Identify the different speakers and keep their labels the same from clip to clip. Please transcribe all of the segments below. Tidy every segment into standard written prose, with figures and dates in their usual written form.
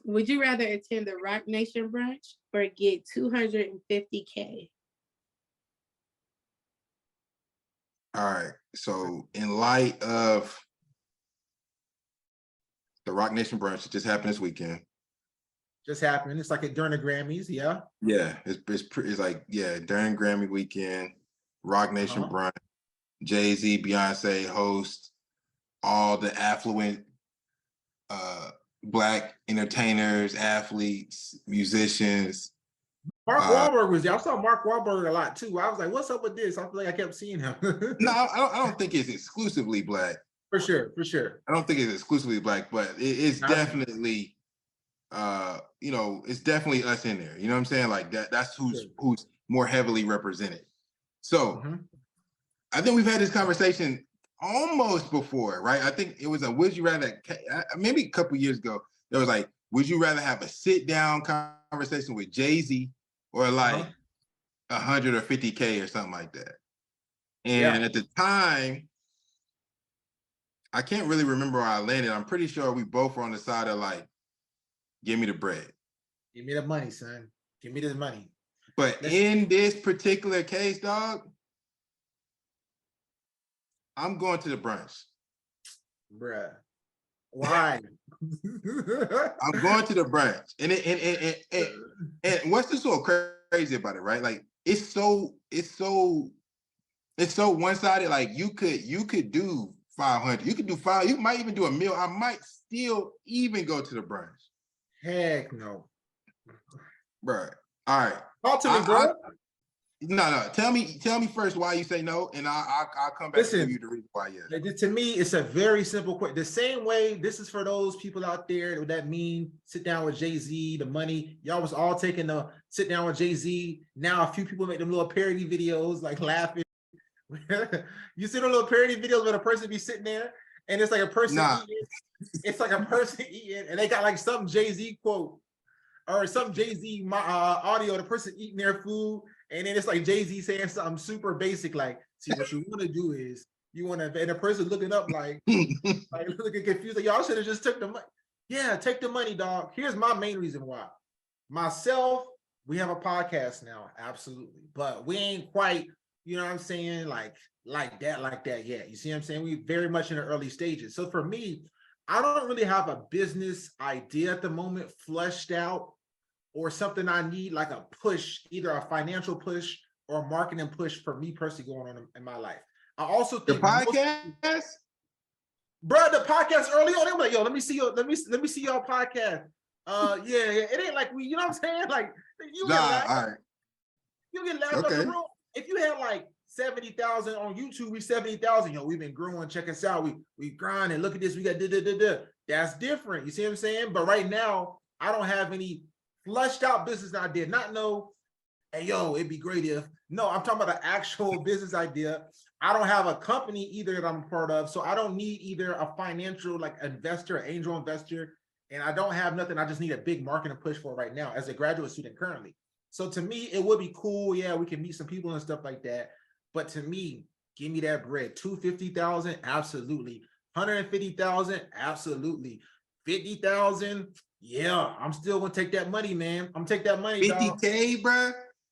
Speaker 1: Would you rather attend the Rock Nation brunch or get 250K?
Speaker 2: All right. So in light of the Rock Nation brunch that just happened this weekend.
Speaker 3: Just happened. It's like during the Grammys, yeah.
Speaker 2: Yeah, it's like, yeah, during Grammy weekend, Rock Nation brunch, Jay-Z, Beyonce host, all the affluent Black entertainers, athletes, musicians.
Speaker 3: Mark Wahlberg was there. I saw Mark Wahlberg a lot too. I was like, what's up with this? I feel like I kept seeing him.
Speaker 2: No, I don't think it's exclusively Black.
Speaker 3: For sure.
Speaker 2: I don't think it's exclusively Black, but it's definitely, you know, it's definitely us in there. You know what I'm saying? Like that's who's more heavily represented. So I think we've had this conversation almost before, right? I think it was a would you rather, maybe a couple years ago, there was like, would you rather have a sit down conversation with Jay-Z or like 100 or 50K or something like that? And at the time, I can't really remember where I landed. I'm pretty sure we both were on the side of like, give me the bread.
Speaker 3: Give me the money, son. Give me the money.
Speaker 2: But in this particular case, dog, I'm going to the brunch.
Speaker 3: Bruh. Why?
Speaker 2: I'm going to the brunch. And what's just so crazy about it, right? Like it's so one-sided. Like you could do 500, you could do 5, you might even do a meal. I might still even go to the brunch.
Speaker 3: Heck no.
Speaker 2: Bro. All right.
Speaker 3: Talk to me, bro.
Speaker 2: No. Tell me first why you say no, and I'll come back to you the reason why. Yeah.
Speaker 3: To me, it's a very simple question. The same way, this is for those people out there that mean sit down with Jay-Z, the money. Y'all was all taking the sit down with Jay-Z. Now a few people make them little parody videos, like laughing. You see the little parody videos where a person be sitting there, and it's like a person eating. It's like a person eating, and they got like some Jay-Z quote or some Jay-Z audio. The person eating their food. And then it's like Jay-Z saying something super basic, like, see, what you want to do is, you want to, and the person looking up like looking confused, like, y'all should have just took the money. Yeah, take the money, dog. Here's my main reason why. Myself, we have a podcast now, absolutely. But we ain't quite, you know what I'm saying, like that yet. You see what I'm saying? We very much in the early stages. So for me, I don't really have a business idea at the moment fleshed out, or something I need like a push, either a financial push or a marketing push for me personally going on in my life. I also think
Speaker 2: the podcast,
Speaker 3: bro, the podcast early on, they were like, yo, let me see your podcast. Yeah, it ain't like we, you know what I'm saying? Like you get laughed out the room. If you had like 70,000 on YouTube, we 70,000. Yo, we've been growing. Check us out. We grind and look at this. We got da. That's different. You see what I'm saying? But right now, I don't have any flushed out business idea. Not know, hey yo, it'd be great if. No, I'm talking about an actual business idea. I don't have a company either that I'm a part of, so I don't need either a financial like investor, angel investor, and I don't have nothing. I just need a big marketing push for right now as a graduate student currently. So to me, it would be cool. Yeah, we can meet some people and stuff like that. But to me, give me that bread. 250,000, absolutely. 150,000, absolutely. 50,000. Yeah, I'm still gonna take that money, man. I'm gonna take that money.
Speaker 2: 50K, bro.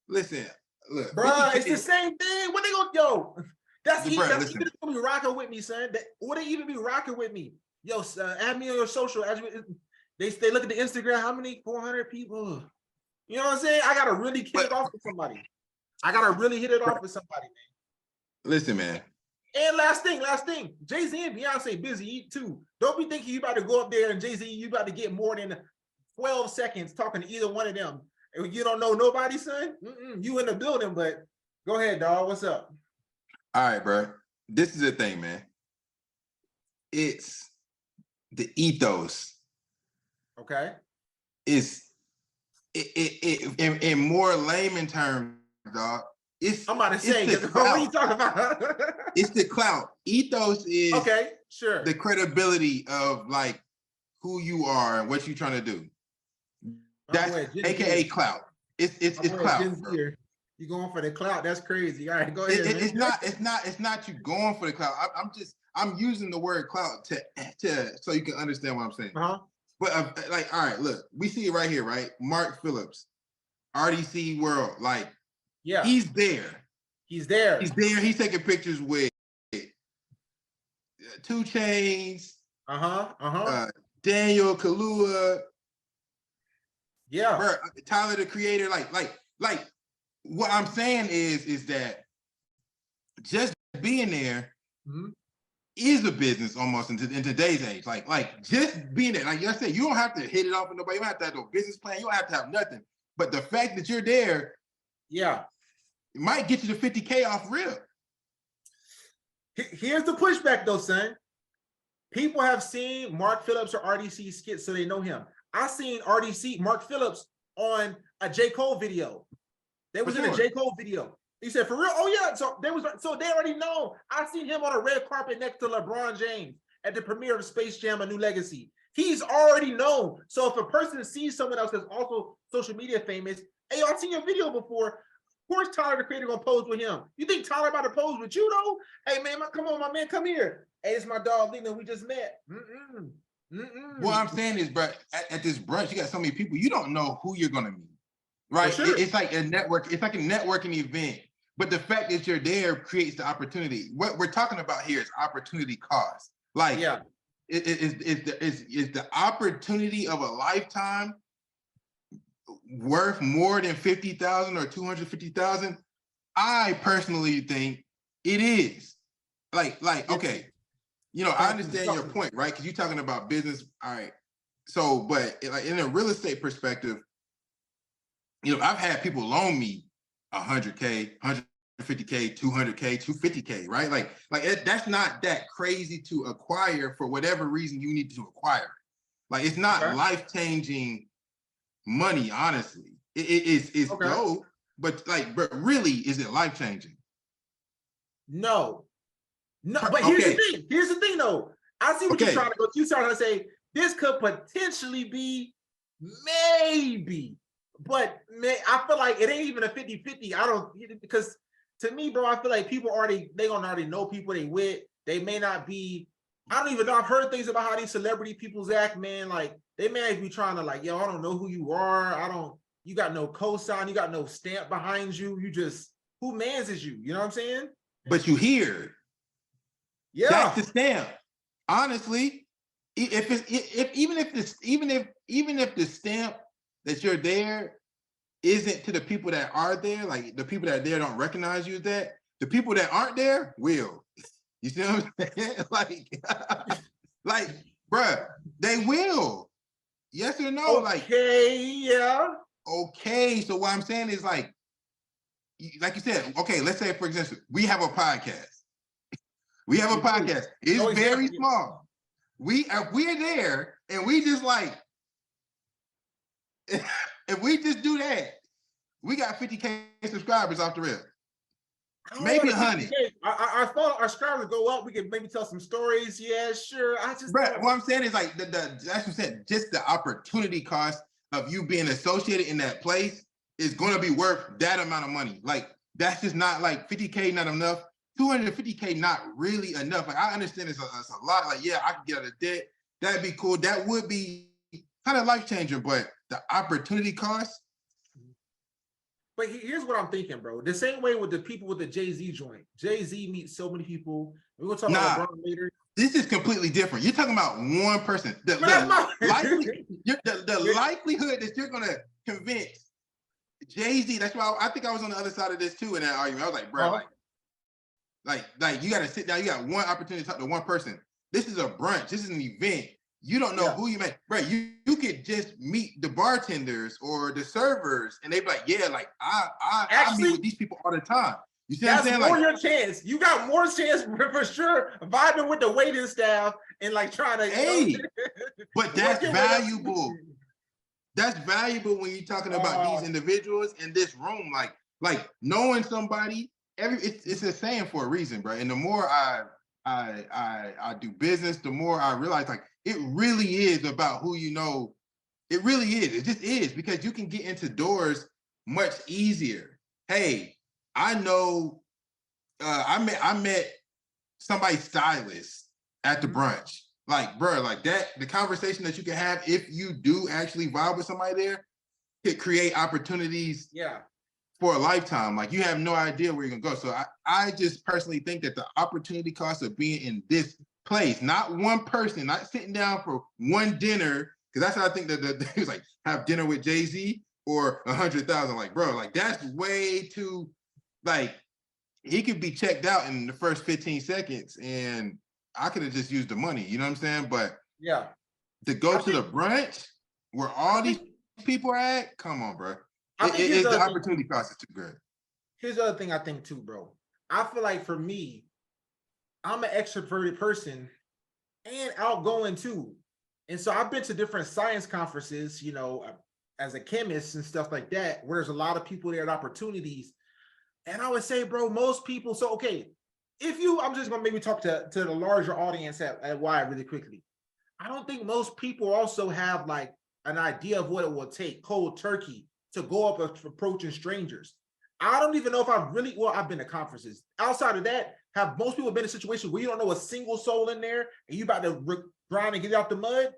Speaker 2: Listen, look,
Speaker 3: bro, it's the same thing. What they gonna That's even gonna be rocking with me, son. Would they even be rocking with me? Yo, add me on your social. They look at the Instagram. How many? 400 people. You know what I'm saying? I gotta really hit it off with somebody. Man.
Speaker 2: Listen, man.
Speaker 3: And last thing, Jay-Z and Beyonce busy too. Don't be thinking you about to go up there and Jay-Z, you about to get more than 12 seconds talking to either one of them. You don't know nobody, son? You in the building, but go ahead, dog. What's up?
Speaker 2: All right, bro. This is the thing, man. It's the ethos.
Speaker 3: Okay.
Speaker 2: In more layman terms, dog.
Speaker 3: I'm about to say, what are you talking about?
Speaker 2: It's the clout. Ethos is the credibility of like who you are and what you're trying to do. That's AKA clout. It's clout.
Speaker 3: You going for the clout? That's crazy. All right, go ahead.
Speaker 2: It's not you going for the clout. I'm using the word clout to so you can understand what I'm saying. But like, all right, look, we see it right here, right? Mark Phillips, RDC World, like,
Speaker 3: Yeah,
Speaker 2: he's there.
Speaker 3: he's there.
Speaker 2: He's there. He's taking pictures with 2 Chainz, Daniel Kaluuya,
Speaker 3: yeah,
Speaker 2: bro, Tyler the Creator. Like, what I'm saying is that just being there is a business almost in today's age. Like just being there, like I said, you don't have to hit it off with nobody. You don't have to have no business plan. You don't have to have nothing. But the fact that you're there,
Speaker 3: yeah,
Speaker 2: it might get you to 50K off rip.
Speaker 3: Here's the pushback though, son. People have seen Mark Phillips or RDC skits, so they know him. I seen Mark Phillips on a J. Cole video. They was in a J. Cole video. He said, for real? Oh yeah. So they already know. I seen him on a red carpet next to LeBron James at the premiere of Space Jam: A New Legacy. He's already known. So if a person sees someone else that's also social media famous, hey, I've seen your video before. Of course, Tyler the Creator gonna pose with him. You think Tyler about to pose with you though? Hey man, come on, my man, come here. Hey, it's my dog Lena. We just met.
Speaker 2: What I'm saying is, bro, at this brunch, you got so many people, you don't know who you're gonna meet, right?
Speaker 3: Sure.
Speaker 2: It's like a network. It's like a networking event. But the fact that you're there creates the opportunity. What we're talking about here is opportunity cost. Like,
Speaker 3: yeah,
Speaker 2: is the opportunity of a lifetime worth more than 50,000 or 250,000? I personally think it is. Like, okay, you know, I understand your point, right? Because you're talking about business. All right. So, but like in a real estate perspective, you know, I've had people loan me 100K, 150K, 200K, 250K, right? Like that's not that crazy to acquire for whatever reason you need to acquire. Like, it's not life-changing money, honestly. It's dope, but really, is it life-changing?
Speaker 3: No, but here's the thing. Here's the thing, though. I see what you're trying to go. You're trying to say this could potentially be maybe, but I feel like it ain't even a 50-50. I don't, because to me, bro, I feel like people they gonna already know people they with. They may not be. I don't even know. I've heard things about how these celebrity peoples act, man. Like they may be trying to like, yo, I don't know who you are. You got no cosign. You got no stamp behind you. You just, who mans is you? You know what I'm saying?
Speaker 2: But you hear.
Speaker 3: Yeah,
Speaker 2: that's the stamp. Honestly, even if the stamp that you're there isn't to the people that are there, like the people that are there don't recognize you as that, the people that aren't there will. You see what I'm saying? like, bruh, they will. Yes or no?
Speaker 3: Okay, yeah.
Speaker 2: Okay, so what I'm saying is like you said, okay, let's say, for example, we have a podcast. We have a podcast. It's very small. We're there and we just like, if we just do that, we got 50K subscribers off the rip. Maybe 100.
Speaker 3: I thought our subscribers go up. We could maybe tell some stories. Yeah, sure.
Speaker 2: What I'm saying is like that's what I'm saying. Just the opportunity cost of you being associated in that place is going to be worth that amount of money. Like, that's just not like 50K not enough. 250K not really enough. Like, I understand it's a lot. Like, yeah, I could get out of debt. That'd be cool. That would be kind of life changing. But the opportunity cost.
Speaker 3: But here's what I'm thinking, bro. The same way with the people with the Jay-Z joint. Jay-Z meets so many people. We're gonna talk about LeBron later.
Speaker 2: This is completely different. You're talking about one person. The likelihood that you're gonna convince Jay-Z. That's why I think I was on the other side of this too in that argument. I was like, bro, like you got to sit down. You got one opportunity to talk to one person. This is a brunch. This is an event. You don't know who you met, bro. You could just meet the bartenders or the servers, and they be like, yeah, like I meet with these people all the time. You see what I'm saying?
Speaker 3: That's more your chance. You got more chance for sure vibing with the waiting staff and like trying to.
Speaker 2: Hey, but that's valuable. That's valuable when you're talking about these individuals in this room. Like knowing somebody. It's a saying for a reason, bro. And the more I do business, the more I realize like it really is about who you know. It really is. It just is, because you can get into doors much easier. Hey, I know I met somebody's stylist at the brunch. like, bro, like that, the conversation that you can have if you do actually vibe with somebody there could create opportunities for a lifetime. Like you have no idea where you're gonna go. So I just personally think that the opportunity cost of being in this place, not one person, not sitting down for one dinner, because that's how I think that he was like, have dinner with Jay-Z or 100,000. Like, bro, like that's way too, like, he could be checked out in the first 15 seconds and I could have just used the money, you know what I'm saying? But to go to the brunch where all these people are at, come on, bro. The opportunity cost is too good.
Speaker 3: Here's the other thing I think too, bro. I feel like for me, I'm an extroverted person and outgoing too. And so I've been to different science conferences, you know, as a chemist and stuff like that, where there's a lot of people there at opportunities. And I would say, bro, most people, so okay, if you, I'm just gonna maybe talk to the larger audience at Y really quickly. I don't think most people also have like an idea of what it will take cold turkey to go up approaching strangers. I don't even know if I've really, well, I've been to conferences. Outside of that, have most people been in situations where you don't know a single soul in there and you about to grind and get out the mud?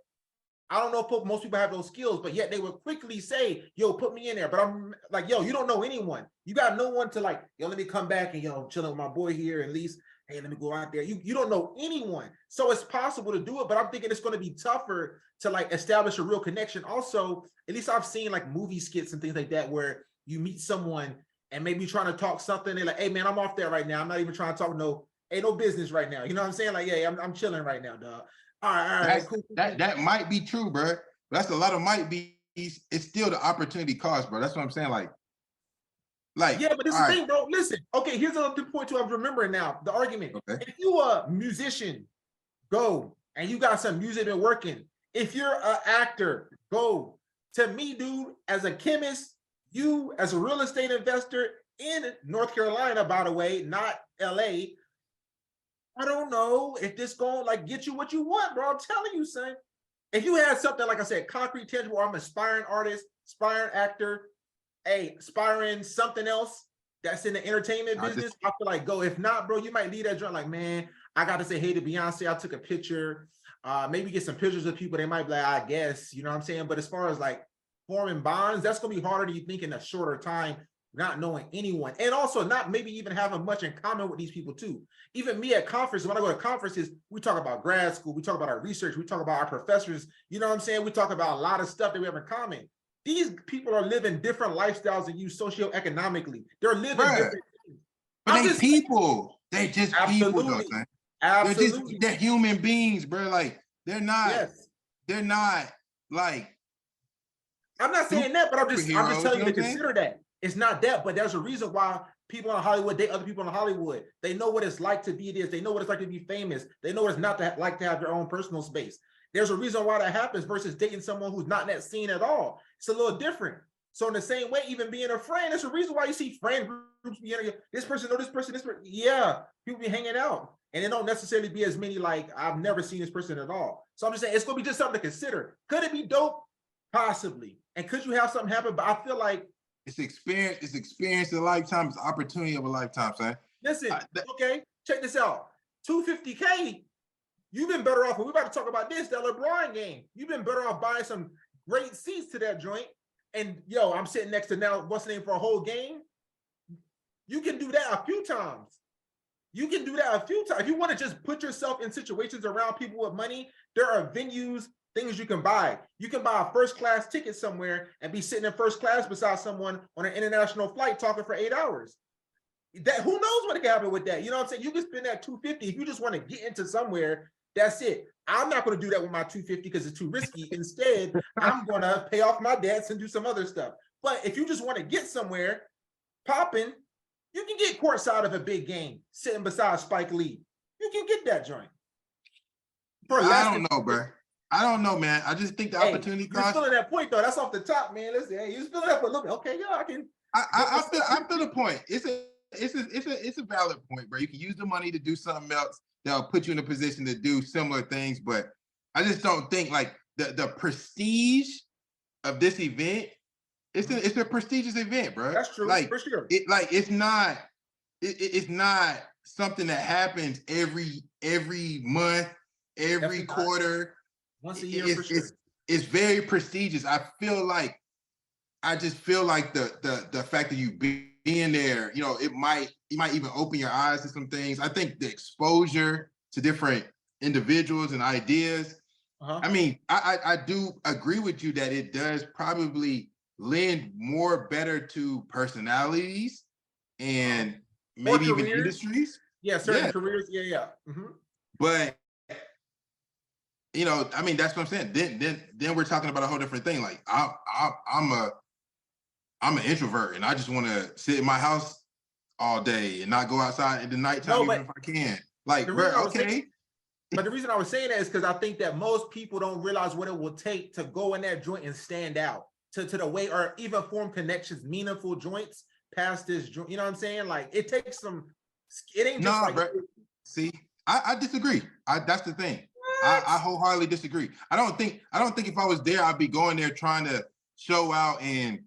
Speaker 3: I don't know if most people have those skills, but yet they would quickly say, yo, put me in there. But I'm like, yo, you don't know anyone. You got no one to like, yo, let me come back and, you know, chilling with my boy here at least. Hey, let me go out there. You don't know anyone. So it's possible to do it, but I'm thinking it's going to be tougher to like establish a real connection. Also, at least I've seen like movie skits and things like that where you meet someone and maybe trying to talk something. They're like, hey, man, I'm off there right now. I'm not even trying to talk no business right now. You know what I'm saying? Like, yeah, I'm chilling right now, dog. All right, cool.
Speaker 2: That might be true, bro. That's a lot of might be. It's still the opportunity cost, bro. That's what I'm saying. Like,
Speaker 3: yeah, but this is the thing, bro. Listen, okay, here's another point too. I'm remembering now the argument. Okay. If you a musician, go and you got some music been working. If you're an actor, go. To me, dude, as a chemist, you as a real estate investor in North Carolina, by the way, not LA. I don't know if this gonna like get you what you want, bro. I'm telling you, son. If you had something, like I said, concrete, tangible, I'm an aspiring artist, aspiring actor, aspiring something else that's in the entertainment business, I feel like go. If not, bro, you might leave that joint like, man, I got to say hey to Beyonce. I took a picture. Maybe get some pictures of people. They might be like, I guess, you know what I'm saying? But as far as like forming bonds, that's going to be harder than you think in a shorter time, not knowing anyone. And also not maybe even having much in common with these people too. Even me at conferences, when I go to conferences, we talk about grad school, we talk about our research, we talk about our professors, you know what I'm saying? We talk about a lot of stuff that we have in common. These people are living different lifestyles than you socioeconomically. They're living different things.
Speaker 2: But they people. They're just people, though, man.
Speaker 3: Absolutely.
Speaker 2: They're human beings, bro. Like, they're not, they're not like.
Speaker 3: I'm not saying that, but I'm just telling you to consider that. It's not that, but there's a reason why people in Hollywood date other people in Hollywood. They know what it's like to be this. They know what it's like to be famous. They know what it's not like to have their own personal space. There's a reason why that happens versus dating someone who's not in that scene at all. It's a little different. So in the same way, even being a friend, there's a reason why you see friend groups, you know, this person know this person, yeah, people be hanging out. And it don't necessarily be as many like, I've never seen this person at all. So I'm just saying, it's going to be just something to consider. Could it be dope? Possibly. And could you have something happen? But I feel like
Speaker 2: it's experience of a lifetime. It's opportunity of a lifetime, son.
Speaker 3: Listen, okay, check this out. $250K, you've been better off, when we're about to talk about this, that LeBron game. You've been better off buying some great seats to that joint. And yo, I'm sitting next to now, what's the name for a whole game? You can do that a few times. You can do that a few times. If you want to just put yourself in situations around people with money, there are venues, things you can buy. You can buy a first-class ticket somewhere and be sitting in first class beside someone on an international flight talking for 8 hours. That, who knows what can happen with that? You know what I'm saying? You can spend that $250 if you just want to get into somewhere. That's it. I'm not going to do that with my $250 because it's too risky. Instead, I'm going to pay off my debts and do some other stuff. But if you just want to get somewhere popping, you can get courtside of a big game sitting beside Spike Lee. You can get that joint.
Speaker 2: I don't know, bro. I don't know, man. I just think the opportunity cost.
Speaker 3: You're feeling that point, though. That's off the top, man. Listen, hey, you're feeling that for a little bit. Okay, yeah, I can.
Speaker 2: I feel the point. It's a valid point, bro. You can use the money to do something else that'll put you in a position to do similar things, but I just don't think like the prestige of this event. It's a prestigious event, bro.
Speaker 3: That's true.
Speaker 2: Like,
Speaker 3: for sure.
Speaker 2: It's not something that happens every month. every quarter.
Speaker 3: Once a year for sure.
Speaker 2: It's very prestigious. I just feel like the fact that you being there, you know, you might even open your eyes to some things. I think the exposure to different individuals and ideas. I mean, I do agree with you that it does probably lend more better to personalities and maybe even industries.
Speaker 3: Yeah, certain careers. Yeah.
Speaker 2: But you know, I mean, that's what I'm saying. Then we're talking about a whole different thing. Like I'm an introvert and I just want to sit in my house all day and not go outside in the nighttime even if I can. Like, bro, okay.
Speaker 3: But the reason I was saying that is because I think that most people don't realize what it will take to go in that joint and stand out to the way, or even form connections, meaningful joints past this joint. You know what I'm saying? Like, it takes some. It ain't just like.
Speaker 2: Bro. See, I disagree. That's the thing. I wholeheartedly disagree. I don't think if I was there, I'd be going there trying to show out and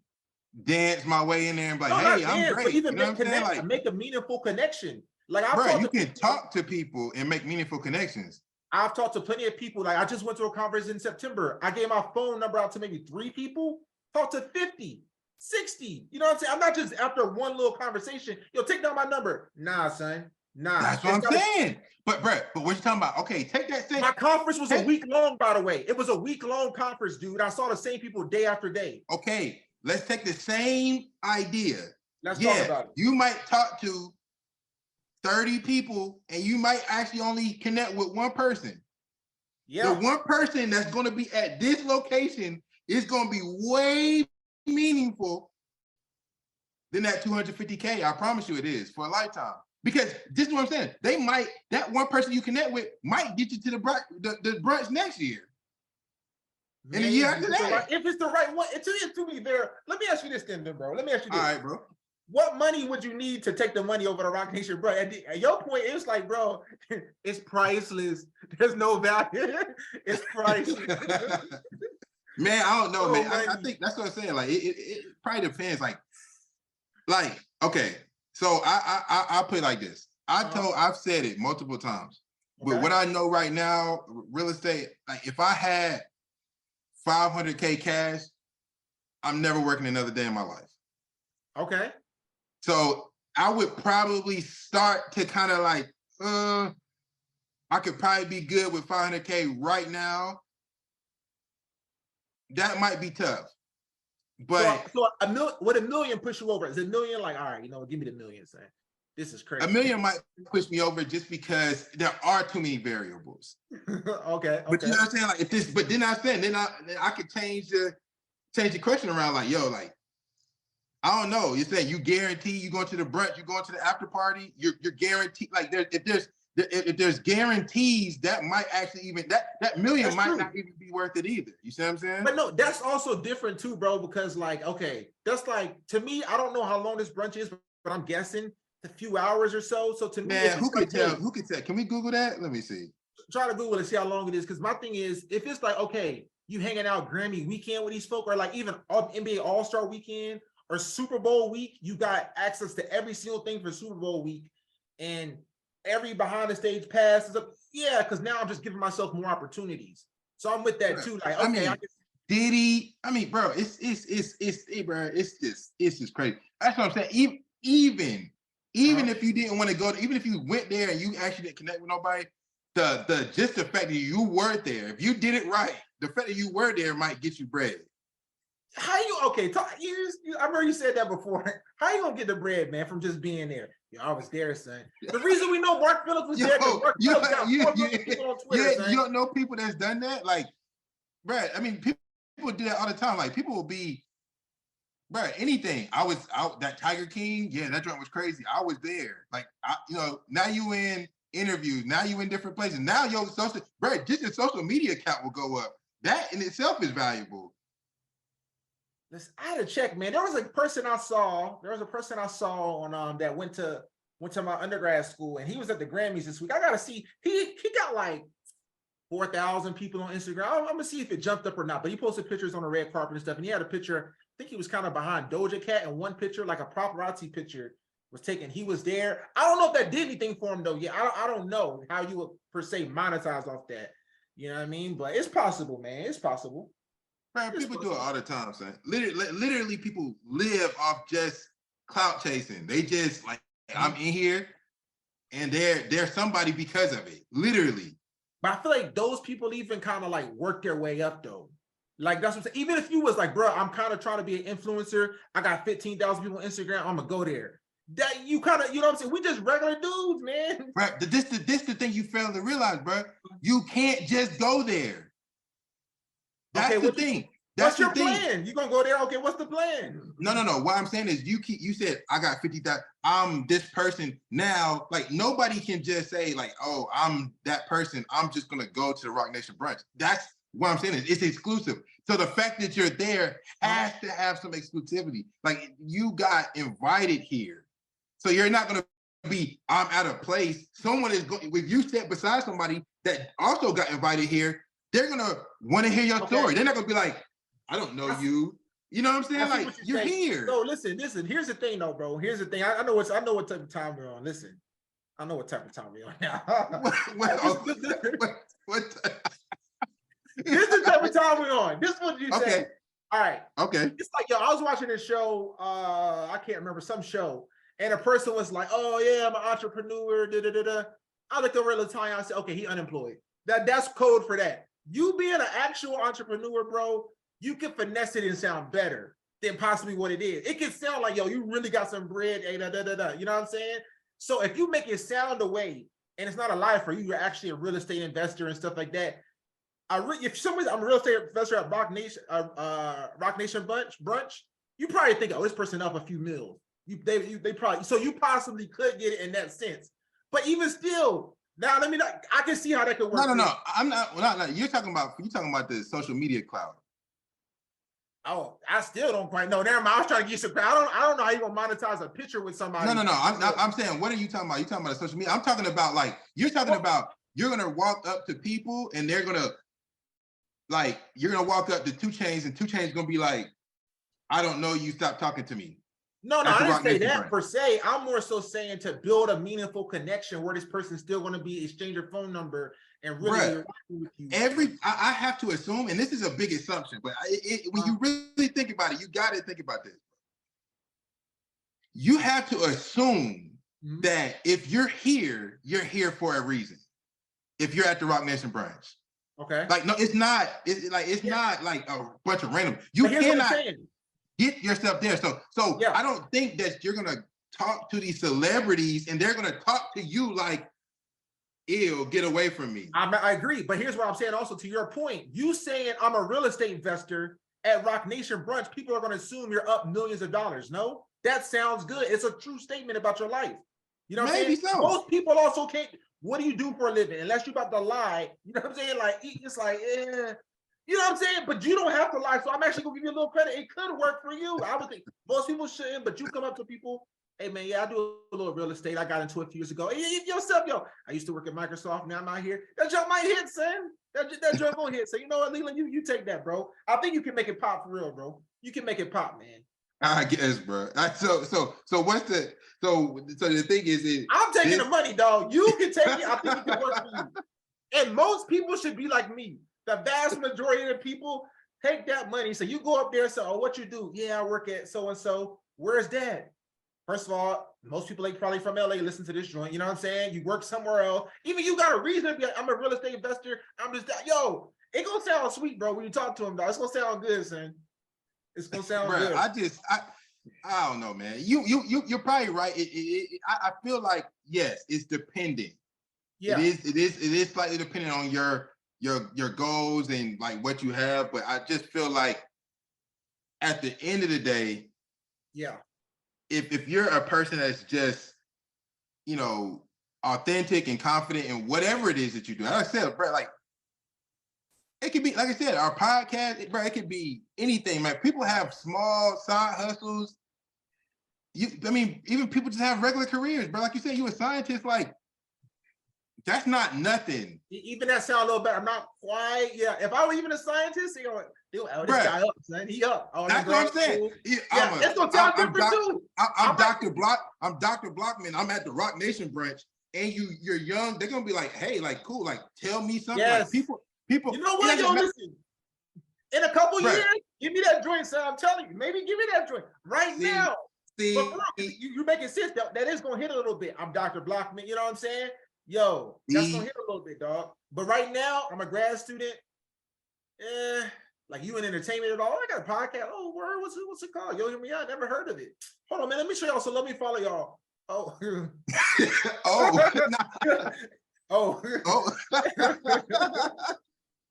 Speaker 2: dance my way in there and be like, hey, I'm great.
Speaker 3: Even
Speaker 2: you know
Speaker 3: like, make a meaningful connection. Like,
Speaker 2: bro, you can talk to people and make meaningful connections.
Speaker 3: I've talked to plenty of people. Like, I just went to a conference in September. I gave my phone number out to maybe 3 people, talked to 50, 60. You know what I'm saying? I'm not just after one little conversation, yo, take down my number. Nah, son. Nah.
Speaker 2: That's what I'm saying. But what you talking about? Okay, take that thing.
Speaker 3: My conference was a week long, by the way. It was a week-long conference, dude. I saw the same people day after day.
Speaker 2: Okay, let's take the same idea.
Speaker 3: Let's talk about it.
Speaker 2: You might talk to 30 people and you might actually only connect with one person. Yeah. The one person that's going to be at this location is going to be way meaningful than that 250K. I promise you it is, for a lifetime. Because this is what I'm saying. That one person you connect with might get you to the brunch next year. And a year after that.
Speaker 3: If it's the right one, to me there. Let me ask you this then, bro. Let me ask you this.
Speaker 2: All right, bro.
Speaker 3: What money would you need to take the money over to Roc Nation, bro? At your point, it's like, bro, it's priceless. There's no value. It's priceless.
Speaker 2: Man, I don't know, man. I think that's what I'm saying. Like, it probably depends. Like, okay. So I put it like this. I've said it multiple times. Okay. But what I know right now, real estate, like, if I had 500K cash, I'm never working another day in my life.
Speaker 3: Okay.
Speaker 2: So I would probably start to kind of like, I could probably be good with 500K right now. That might be tough. But
Speaker 3: so would $1 million push you over? Is $1 million like, all right, you know, give me the $1 million, son. This is crazy.
Speaker 2: $1 million might push me over just because there are too many variables.
Speaker 3: Okay.
Speaker 2: But you know what I'm saying? Like, but then I could change the question around, like, yo, like, I don't know. You're saying you guarantee you going to the brunch, you going to the after party, you're guaranteed. Like, if there's guarantees, that might actually even that $1 million might not even be worth it either. You see what I'm saying?
Speaker 3: But no, that's also different too, bro. Because, like, okay, that's like, to me, I don't know how long this brunch is, but I'm guessing a few hours or so. So to me,
Speaker 2: man, who can tell? Who can tell? Can we Google that? Let me see.
Speaker 3: Try to Google and see how long it is. Because my thing is, if it's like, okay, you hanging out Grammy weekend with these folk, or like even NBA All-Star weekend or Super Bowl week, you got access to every single thing for Super Bowl week, and every behind the stage pass is up. Yeah, because now I'm just giving myself more opportunities. So I'm with that too. Like, okay,
Speaker 2: I mean, bro, it's just crazy. That's what I'm saying. Even if you didn't want to go, even if you went there and you actually didn't connect with nobody, just the fact that you were there, if you did it right, the fact that you were there might get you bread.
Speaker 3: How you I remember you said that before. How you gonna get the bread, man, from just being there? Yeah, I was there, son. The reason we know Mark Phillips was there because Mark Phillips got 4 million people on Twitter, son.
Speaker 2: You don't know people that's done that? Like, bro, I mean, people do that all the time. Like, people will be, bro, anything. I was out, that Tiger King, yeah, that joint was crazy. I was there. Like, now you in interviews, now you in different places. Now your social media account will go up. That in itself is valuable.
Speaker 3: Listen, I had to check, man. There was a person I saw on that went to my undergrad school, and he was at the Grammys this week. I gotta see, he got like 4,000 people on Instagram. I'm gonna see if it jumped up or not, but he posted pictures on the red carpet and stuff, and he had a picture, I think he was kind of behind Doja Cat, and one picture, like a paparazzi picture, was taken. He was there. I don't know if that did anything for him though. Yeah, I don't know how you would per se monetize off that. You know what I mean? But it's possible, man. It's possible.
Speaker 2: Man, people do it all the time, son. Literally, people live off just clout chasing. They just like, I'm in here, and they're somebody because of it. Literally.
Speaker 3: But I feel like those people even kind of like work their way up though. Like that's what I'm saying. Even if you was like, bro, I'm kind of trying to be an influencer. I got 15,000 people on Instagram. I'm gonna go there. That you kind of, you know what I'm saying? We just regular dudes, man.
Speaker 2: Right. This the thing you fail to realize, bro. You can't just go there. That's the thing.
Speaker 3: What's your plan? You gonna go there? Okay, what's the plan?
Speaker 2: No. What I'm saying is you said I got 50,000. I'm this person now. Like nobody can just say like, oh, I'm that person. I'm just gonna go to the Rock Nation brunch. That's what I'm saying is it's exclusive. So the fact that you're there has to have some exclusivity. Like you got invited here. So you're not gonna be, I'm at a place. Someone is going, if you sit beside somebody that also got invited here, they're gonna want to hear your story. They're not gonna be like, I don't know you. You know what I'm saying? Like you're here.
Speaker 3: So listen. Here's the thing, though, bro. Here's the thing. I know what type of time we're on. Listen, I know what type of time we're on now.
Speaker 2: What?
Speaker 3: This is the type of time we're on. This is what you say. All right.
Speaker 2: Okay.
Speaker 3: It's like, yo, I was watching this show. I can't remember some show, and a person was like, "Oh yeah, I'm an entrepreneur." Da, da, da, da. I looked over at Latanya. I said, "Okay, he unemployed." That's code for that. You being an actual entrepreneur, bro. You can finesse it and sound better than possibly what it is. It can sound like, yo, you really got some bread, you know what I'm saying? So if you make it sound away, and it's not a lie for you, you're actually a real estate investor and stuff like that. If somebody's, I'm a real estate investor at Rock Nation Brunch, you probably think, oh, this person up a few mils. They probably, so you possibly could get it in that sense. But even still, now let me not, I can see how that could work.
Speaker 2: No. I'm not. You're talking about the social media cloud.
Speaker 3: Oh, I still don't quite know. Never mind. I was trying to get some. I don't know how you gonna monetize a picture with somebody.
Speaker 2: No. I'm saying, what are you talking about? You talking about social media? I'm talking about like you're talking about. You're gonna walk up to people and they're gonna like you're gonna walk up to 2 Chainz and 2 Chainz gonna be like, I don't know you. Stop talking to me.
Speaker 3: No, I didn't say that per se. I'm more so saying to build a meaningful connection where this person's still gonna be exchange your phone number. And really, with you.
Speaker 2: I have to assume, and this is a big assumption, but when you really think about it, you got to think about this. You have to assume that if you're here for a reason. If you're at the Rock Nation brunch,
Speaker 3: okay.
Speaker 2: Like no, it's not. It's not like a bunch of random. You cannot get yourself there. So I don't think that you're gonna talk to these celebrities and they're gonna talk to you like, ew, get away from me.
Speaker 3: I agree, but here's what I'm saying also to your point. You saying I'm a real estate investor at Rock Nation Brunch, people are going to assume you're up millions of dollars. No, that sounds good. It's a true statement about your life. You know what I'm saying?
Speaker 2: So.
Speaker 3: Most people also can't, what do you do for a living? Unless you're about to lie, you know what I'm saying? Like, it's like, you know what I'm saying? But you don't have to lie, so I'm actually going to give you a little credit. It could work for you. I would think most people shouldn't, but you come up to people, hey man, yeah, I do a little real estate. I got into it a few years ago. Hey, yourself, yo, I used to work at Microsoft. Now I'm out here. That joint might hit, son. That joint gonna hit. So you know what, Leland, you take that, bro. I think you can make it pop for real, bro. You can make it pop, man.
Speaker 2: I guess, bro. So what's the so the thing is,
Speaker 3: I'm taking the money, dog. You can take it. I think it can work for you. And most people should be like me. The vast majority of the people take that money. So you go up there and say, oh, what you do? Yeah, I work at so and so. Where's Dad? First of all, most people like probably from LA listen to this joint. You know what I'm saying? You work somewhere else. Even you got a reason to be like, I'm a real estate investor. I'm just that. Yo, it gonna sound sweet, bro. When you talk to him, dog, it's gonna sound good, son. It's gonna sound good.
Speaker 2: I don't know, man. You're probably right. I feel like yes, it's dependent. Yeah, it is slightly dependent on your goals and like what you have. But I just feel like at the end of the day,
Speaker 3: yeah.
Speaker 2: If you're a person that's just, you know, authentic and confident in whatever it is that you do, like I said, bro, like it could be, like I said, our podcast, bro, it could be anything, man. People have small side hustles. I mean, even people just have regular careers, bro. Like you said, you a scientist, like that's not nothing.
Speaker 3: Even that sound a little better. I'm not quite, yeah. If I were even a scientist, you know, oh, this guy up, son. He up. Oh,
Speaker 2: that's what I'm saying.
Speaker 3: Yeah, it's gonna sound different too.
Speaker 2: I'm Dr. Blockman. I'm at the Rock Nation brunch, and you're young. They're gonna be like, hey, like, cool, like, tell me something.
Speaker 3: Yes.
Speaker 2: Like, People,
Speaker 3: You know what, yo, listen. In a couple years, give me that joint, son. I'm telling you, maybe give me that joint right now. But you making sense. That is gonna hit a little bit. I'm Dr. Blockman, you know what I'm saying? Yo, that's gonna hit a little bit, dog. But right now, I'm a grad student. Like you in entertainment at all? I got a podcast. Oh, word, what's it called? Yo, hear me out. Never heard of it. Hold on, man. Let me show y'all. So let me follow y'all. Oh, oh,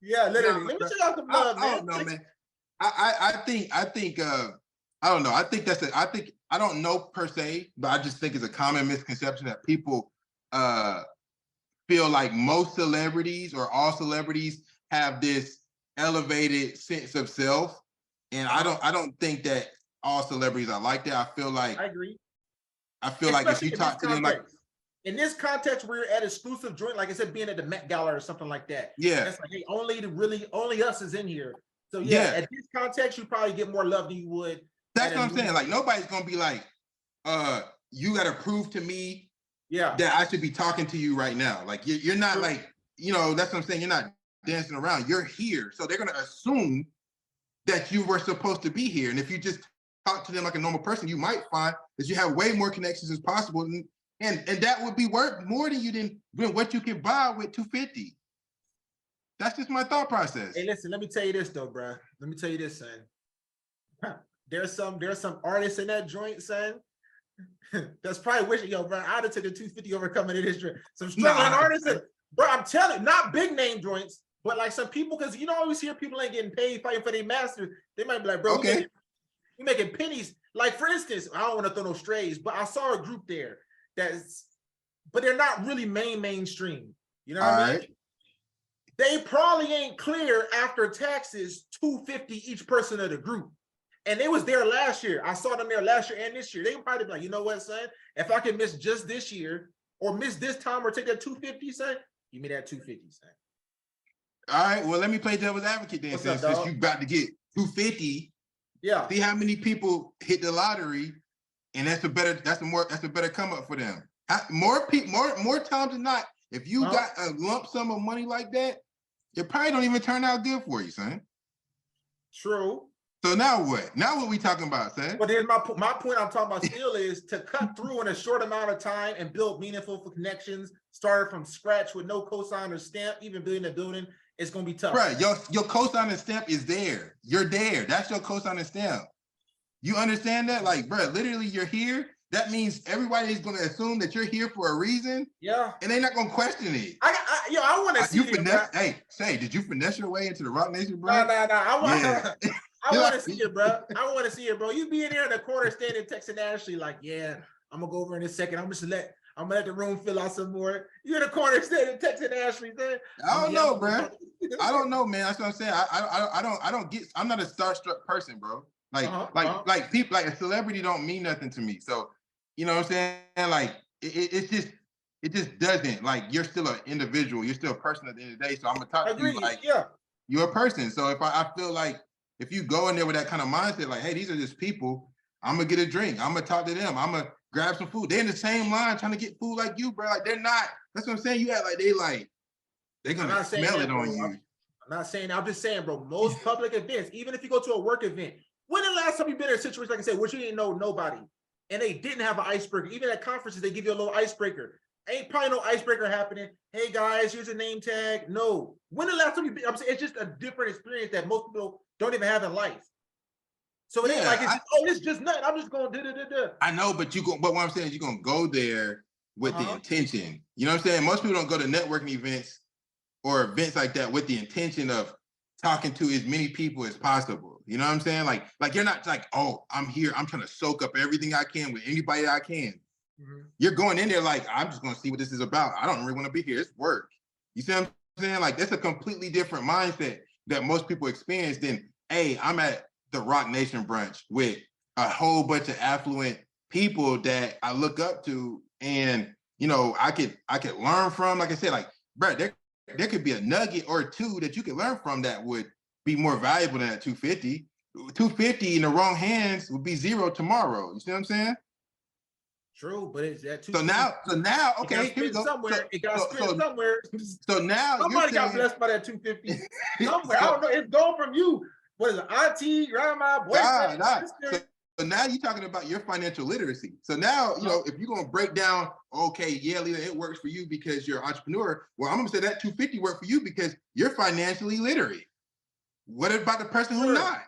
Speaker 3: yeah, literally. Let me show y'all some love, man.
Speaker 2: I don't know, man. I think I don't know. I think I don't know per se, but I just think it's a common misconception that people feel like most celebrities or all celebrities have this elevated sense of self. And I don't think that all celebrities are like that. I feel like
Speaker 3: I agree.
Speaker 2: I feel like if you talk to them like
Speaker 3: in this context where you're at exclusive joint, like I said, being at the Met Gala or something like that.
Speaker 2: Yeah.
Speaker 3: That's like, hey, only us is in here. So yeah, at this context, you probably get more love than you would.
Speaker 2: That's what I'm saying. Like nobody's gonna be like, you gotta prove to me that I should be talking to you right now. Like you're not like, you know, that's what I'm saying. You're not dancing around. You're here. So they're gonna assume that you were supposed to be here. And if you just talk to them like a normal person, you might find that you have way more connections as possible. And that would be worth more to you than what you can buy with $250. That's just my thought process.
Speaker 3: Hey, listen, let me tell you this though, bro. Let me tell you this, son. There's some artists in that joint, son. That's probably wishing, yo, bro, I'd have took the 250 over coming to this joint. Some struggling artists, bro, I'm telling you, not big name joints, but like some people, because you don't always hear people ain't getting paid fighting for their masters. They might be like, bro, we making pennies. Like for instance, I don't want to throw no strays, but I saw a group there but they're not really mainstream. You know what I mean? They probably ain't clear after taxes $250 each person of the group. And they was there last year. I saw them there last year and this year. They probably be like, you know what, son? If I can miss just this year or miss this time or take that $250, son, give me that $250, son.
Speaker 2: All right, well, let me play devil's advocate then. Since you about to get $250, see how many people hit the lottery, and that's a better come up for them. More times than not, if you got a lump sum of money like that, it probably don't even turn out good for you, son.
Speaker 3: True.
Speaker 2: So now what? Now what we talking about, son?
Speaker 3: But then my point I'm talking about still is to cut through in a short amount of time and build meaningful connections, started from scratch with no cosign or stamp, even building a building, it's gonna be tough.
Speaker 2: Right, your cosign and stamp is there. You're there. That's your cosign and stamp. You understand that? Like, bro, literally you're here. That means everybody is gonna assume that you're here for a reason.
Speaker 3: Yeah.
Speaker 2: And they're not gonna question it.
Speaker 3: I want to see it.
Speaker 2: Hey, Shay, did you finesse your way into the Rock Nation, bro?
Speaker 3: No. I want to see it, bro. I want to see it, bro. You be in there in the corner standing texting Ashley like, yeah, I'm gonna go over in a second. I'm gonna let the room fill out some more. You in the corner standing texting Ashley, man.
Speaker 2: I don't know, bro. I don't know, man. That's what I'm saying. I'm not a starstruck person, bro. Like people, like a celebrity don't mean nothing to me. So, you know what I'm saying? Like it just doesn't. Like you're still an individual. You're still a person at the end of the day. So I'm gonna talk to you like you're a person. So if I feel like if you go in there with that kind of mindset, like, hey, these are just people, I'm gonna get a drink. I'm gonna talk to them. I'm gonna grab some food. They're in the same line trying to get food like you, bro. Like they're not. That's what I'm saying. You act like they're gonna smell it on you.
Speaker 3: I'm not saying. I'm just saying, bro. Most public events, even if you go to a work event, when the last time you been in a situation like I said, where you didn't know nobody, and they didn't have an icebreaker. Even at conferences, they give you a little icebreaker. Ain't probably no icebreaker happening. Hey guys, here's a name tag. No. When the last time you been? I'm saying it's just a different experience that most people don't even have in life. So it ain't like it's just nothing. I'm just going da.
Speaker 2: I know, but what I'm saying is you're gonna go there with the intention. You know what I'm saying? Most people don't go to networking events or events like that with the intention of talking to as many people as possible. You know what I'm saying? Like you're not like, oh, I'm here. I'm trying to soak up everything I can with anybody I can. Mm-hmm. You're going in there like, I'm just gonna see what this is about. I don't really want to be here. It's work. You see what I'm saying? Like that's a completely different mindset that most people experience than, hey, I'm at the Rock Nation brunch with a whole bunch of affluent people that I look up to, and you know, I could learn from. Like I said, like, bro, there could be a nugget or two that you could learn from that would be more valuable than that 250. 250 in the wrong hands would be zero tomorrow. You see what I'm saying?
Speaker 3: True, but it's that too.
Speaker 2: So now, okay, here we go.
Speaker 3: Somewhere it got spent somewhere.
Speaker 2: So now
Speaker 3: somebody got blessed by that 250 somewhere. I don't know. It's going from you. What is it, auntie, grandma, boyfriend, sister?
Speaker 2: So now you're talking about your financial literacy. So now, you know, if you're gonna break down, okay, yeah, Lita, it works for you because you're an entrepreneur. Well, I'm gonna say that 250 worked for you because you're financially literate. What about the person who's not?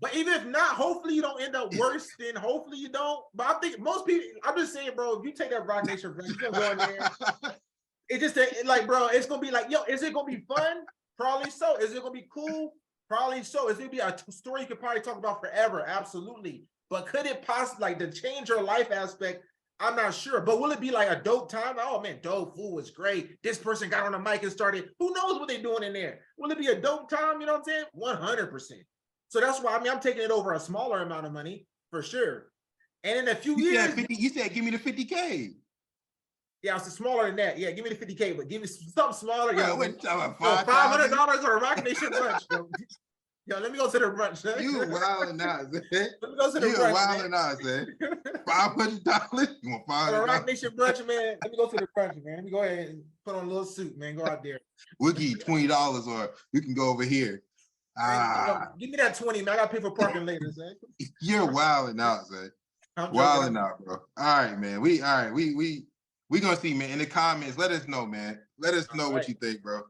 Speaker 3: But even if not, hopefully you don't end up worse than hopefully you don't. But I think most people, I'm just saying, bro, if you take that Rock Nation brand, you're gonna go in there. It's just like, bro, it's gonna be like, yo, is it gonna be fun? Probably so. Is it gonna be cool? Probably so. Is it gonna be a story you could probably talk about forever? Absolutely. But could it possibly, like, the change your life aspect? I'm not sure. But will it be like a dope time? Oh man, dope, fool was great. This person got on the mic and started. Who knows what they're doing in there? Will it be a dope time? You know what I'm saying? 100%. So that's why, I mean, I'm taking it over a smaller amount of money for sure. And in a few years,
Speaker 2: you said give me the 50K.
Speaker 3: Yeah, it's smaller than that. Yeah, give me the 50K, but give me something smaller.
Speaker 2: Bro, what you talking
Speaker 3: about, $500 or a Rock Nation brunch. Yo, let me go to the brunch.
Speaker 2: You wilding out, man.
Speaker 3: Let me go to the brunch. You
Speaker 2: wilding out, man. $500? You want $500?
Speaker 3: A Rock Nation brunch, man. Let me go to the brunch, man. Let me go ahead and put on a little suit, man. Go out there.
Speaker 2: We'll give you $20 or you can go over here.
Speaker 3: Give me that 20, man. I gotta pay for parking later, man.
Speaker 2: You're wilding out, man. Wilding out, bro. All right, man. We gonna see, man. In the comments, let us know, man. Let us know what you think, bro.